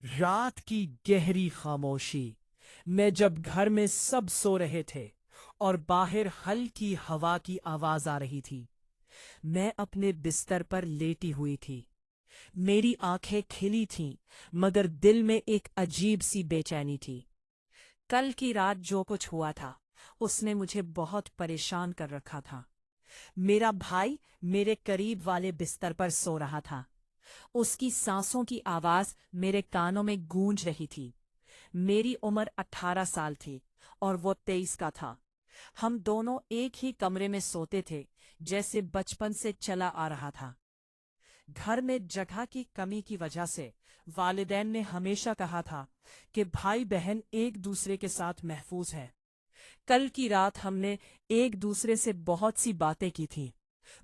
रात की गहरी खामोशी में जब घर में सब सो रहे थे और बाहर हल्की हवा की आवाज आ रही थी, मैं अपने बिस्तर पर लेटी हुई थी। मेरी आंखें खिली थीं, मगर दिल में एक अजीब सी बेचैनी थी। कल की रात जो कुछ हुआ था, उसने मुझे बहुत परेशान कर रखा था। मेरा भाई मेरे करीब वाले बिस्तर पर सो रहा था। उसकी सांसों की आवाज मेरे कानों में गूंज रही थी। मेरी उम्र 18 साल थी और वो 23 का था। हम दोनों एक ही कमरे में सोते थे, जैसे बचपन से चला आ रहा था। घर में जगह की कमी की वजह से वालिदैन ने हमेशा कहा था कि भाई बहन एक दूसरे के साथ महफूज हैं। कल की रात हमने एक दूसरे से बहुत सी बातें की थीं,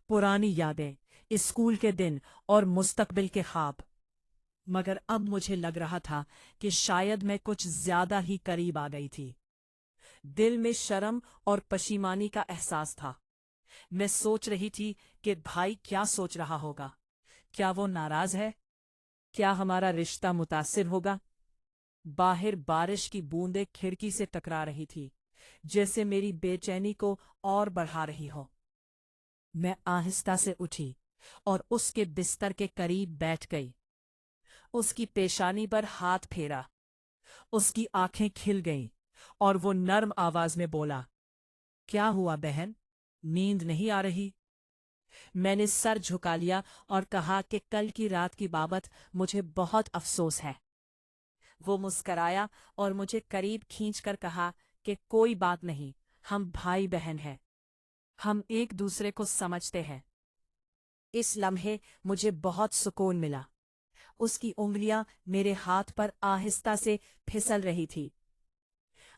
पुरानी यादें, स्कूल के दिन और मुस्तकबिल के ख्वाब। मगर अब मुझे लग रहा था कि शायद मैं कुछ ज्यादा ही करीब आ गई थी। दिल में शर्म और पशीमानी का एहसास था। मैं सोच रही थी कि भाई क्या सोच रहा होगा। क्या वो नाराज है? क्या हमारा रिश्ता मुतासिर होगा? बाहर बारिश की बूंदें खिड़की से टकरा रही थी, जैसे मेरी बेचैनी को और बढ़ा रही हो। मैं आहिस्ता से उठी और उसके बिस्तर के करीब बैठ गई। उसकी पेशानी पर हाथ फेरा। उसकी आंखें खिल गईं और वो नर्म आवाज में बोला, क्या हुआ बहन? नींद नहीं आ रही? मैंने सर झुका लिया और कहा कि कल की रात की बाबत मुझे बहुत अफसोस है। वो मुस्कराया और मुझे करीब खींचकर कहा कि कोई बात नहीं, हम भाई बहन हैं। हम एक दूसरे को समझते हैं। इस लम्हे मुझे बहुत सुकून मिला। उसकी उंगलियां मेरे हाथ पर आहिस्ता से फिसल रही थी।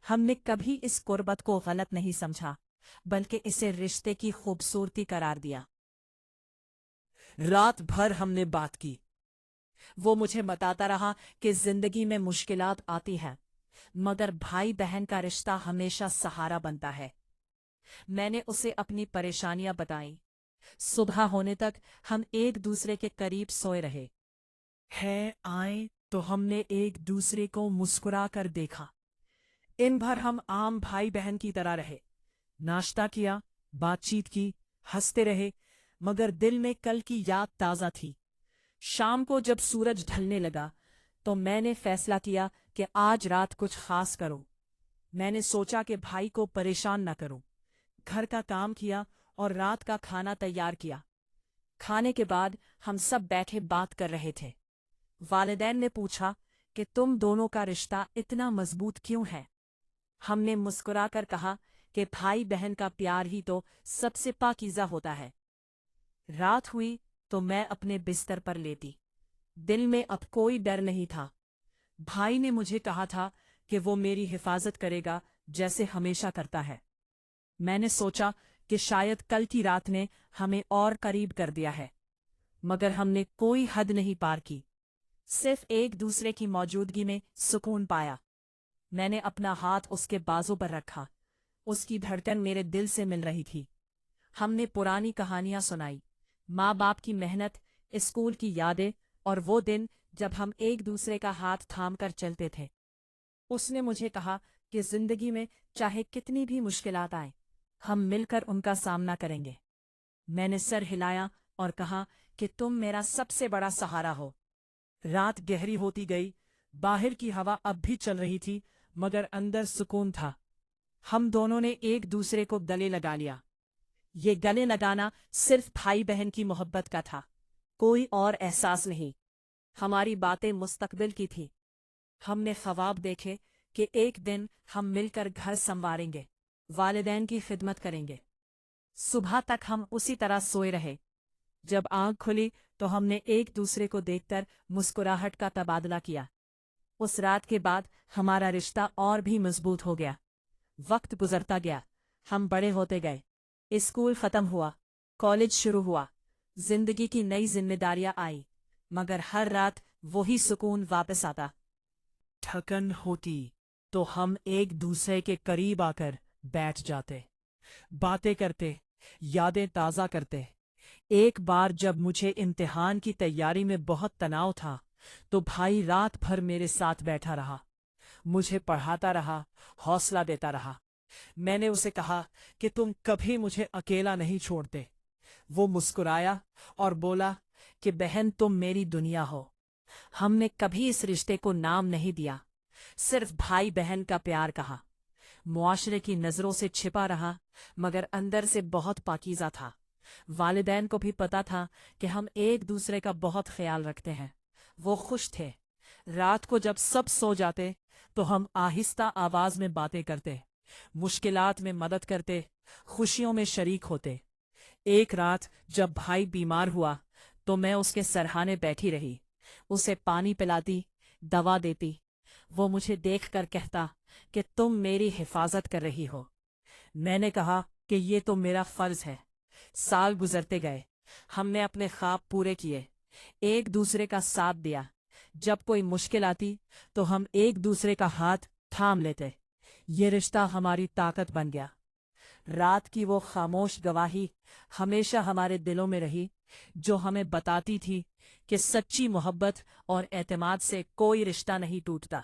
हमने कभी इस कुर्बत को गलत नहीं समझा, बल्कि इसे रिश्ते की खूबसूरती करार दिया। रात भर हमने बात की। वो मुझे बताता रहा कि जिंदगी में मुश्किलात आती हैं, मगर भाई बहन का रिश्ता हमेशा सहारा बनता है। मैंने उसे अपनी परेशानियां बताईं। सुबह होने तक हम एक दूसरे के करीब सोए रहे। है आए तो हमने एक दूसरे को मुस्कुरा कर देखा। इन भर हम आम भाई बहन की तरह रहे। नाश्ता किया, बातचीत की, हंसते रहे, मगर दिल में कल की याद ताज़ा थी। शाम को जब सूरज ढलने लगा, तो मैंने फैसला किया कि आज रात कुछ खास करूं। मैंने सोचा कि भाई को परेशान न करूं। घर का काम किया और रात का खाना तैयार किया। खाने के बाद हम सब बैठे बात कर रहे थे। वालिदैन ने पूछा कि तुम दोनों का रिश्ता इतना मजबूत क्यों है? हमने मुस्कुराकर कहा कि भाई बहन का प्यार ही तो सबसे पाकीज़ा होता है। रात हुई तो मैं अपने बिस्तर पर लेटी। दिल में अब कोई डर नहीं था। भाई ने मुझे कहा था कि वो मेरी हिफाजत करेगा, जैसे हमेशा करता है। मैंने सोचा कि शायद कल की रात ने हमें और करीब कर दिया है, मगर हमने कोई हद नहीं पार की। सिर्फ एक दूसरे की मौजूदगी में सुकून पाया। मैंने अपना हाथ उसके बाजू पर रखा। उसकी धड़कन मेरे दिल से मिल रही थी। हमने पुरानी कहानियां सुनाई, माँ बाप की मेहनत, स्कूल की यादें और वो दिन जब हम एक दूसरे का हाथ थाम कर चलते थे। उसने मुझे कहा कि जिंदगी में चाहे कितनी भी मुश्किलात आए, हम मिलकर उनका सामना करेंगे। मैंने सर हिलाया और कहा कि तुम मेरा सबसे बड़ा सहारा हो। रात गहरी होती गई। बाहर की हवा अब भी चल रही थी, मगर अंदर सुकून था। हम दोनों ने एक दूसरे को गले लगा लिया। ये गले लगाना सिर्फ भाई बहन की मोहब्बत का था, कोई और एहसास नहीं। हमारी बातें मुस्तकबिल की थी। हमने ख्वाब देखे कि एक दिन हम मिलकर घर संवारेंगे, वालिदैन की खिदमत करेंगे। सुबह तक हम उसी तरह सोए रहे। जब आंख खुली तो हमने एक दूसरे को देखकर मुस्कुराहट का तबादला किया। उस रात के बाद हमारा रिश्ता और भी मजबूत हो गया। वक्त गुजरता गया, हम बड़े होते गए। स्कूल खत्म हुआ, कॉलेज शुरू हुआ, जिंदगी की नई जिम्मेदारियां आई, मगर हर रात वही सुकून वापस आता। थकन होती तो हम एक दूसरे के करीब आकर बैठ जाते, बातें करते, यादें ताज़ा करते। एक बार जब मुझे इम्तिहान की तैयारी में बहुत तनाव था, تو بھائی رات بھر میرے ساتھ بیٹھا رہا، مجھے پڑھاتا رہا، حوصلہ دیتا رہا۔ میں نے اسے کہا کہ تم کبھی مجھے اکیلا نہیں چھوڑتے۔ وہ مسکرایا اور بولا کہ بہن تم میری دنیا ہو۔ ہم نے کبھی اس رشتے کو نام نہیں دیا، صرف بھائی بہن کا پیار کہا۔ معاشرے کی نظروں سے چھپا رہا مگر اندر سے بہت پاکیزہ تھا۔ والدین کو بھی پتا تھا کہ ہم ایک دوسرے کا بہت خیال رکھتے ہیں۔ وہ خوش تھے۔ رات کو جب سب سو جاتے تو ہم آہستہ آواز میں باتیں کرتے، مشکلات میں مدد کرتے، خوشیوں میں شریک ہوتے۔ ایک رات جب بھائی بیمار ہوا تو میں اس کے سرہانے بیٹھی رہی، اسے پانی پلاتی، دوا دیتی۔ وہ مجھے دیکھ کر کہتا کہ تم میری حفاظت کر رہی ہو۔ میں نے کہا کہ یہ تو میرا فرض ہے۔ سال گزرتے گئے، ہم نے اپنے خواب پورے کیے، ایک دوسرے کا ساتھ دیا۔ جب کوئی مشکل آتی تو ہم ایک دوسرے کا ہاتھ تھام لیتے۔ یہ رشتہ ہماری طاقت بن گیا۔ رات کی وہ خاموش گواہی ہمیشہ ہمارے دلوں میں رہی، جو ہمیں بتاتی تھی کہ سچی محبت اور اعتماد سے کوئی رشتہ نہیں ٹوٹتا۔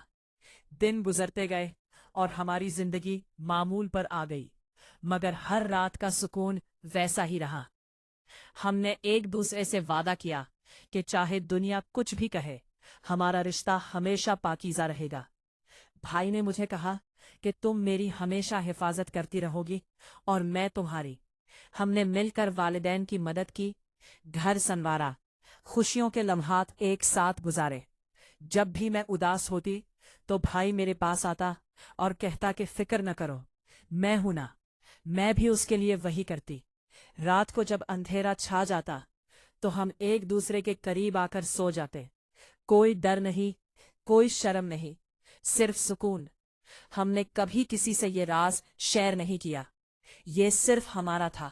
دن گزرتے گئے اور ہماری زندگی معمول پر آ گئی، مگر ہر رات کا سکون ویسا ہی رہا۔ ہم نے ایک دوسرے سے وعدہ کیا کہ چاہے دنیا کچھ بھی کہے، ہمارا رشتہ ہمیشہ پاکیزہ رہے گا۔ بھائی نے مجھے کہا کہ تم میری ہمیشہ حفاظت کرتی رہو گی اور میں تمہاری۔ ہم نے مل کر والدین کی مدد کی، گھر سنوارا، خوشیوں کے لمحات ایک ساتھ گزارے۔ جب بھی میں اداس ہوتی تو بھائی میرے پاس آتا اور کہتا کہ فکر نہ کرو، میں ہوں نا۔ میں بھی اس کے لیے وہی کرتی۔ رات کو جب اندھیرا چھا جاتا تو ہم ایک دوسرے کے قریب آ کر سو جاتے، کوئی ڈر نہیں، کوئی شرم نہیں، صرف سکون۔ ہم نے کبھی کسی سے یہ راز شیئر نہیں کیا، یہ صرف ہمارا تھا۔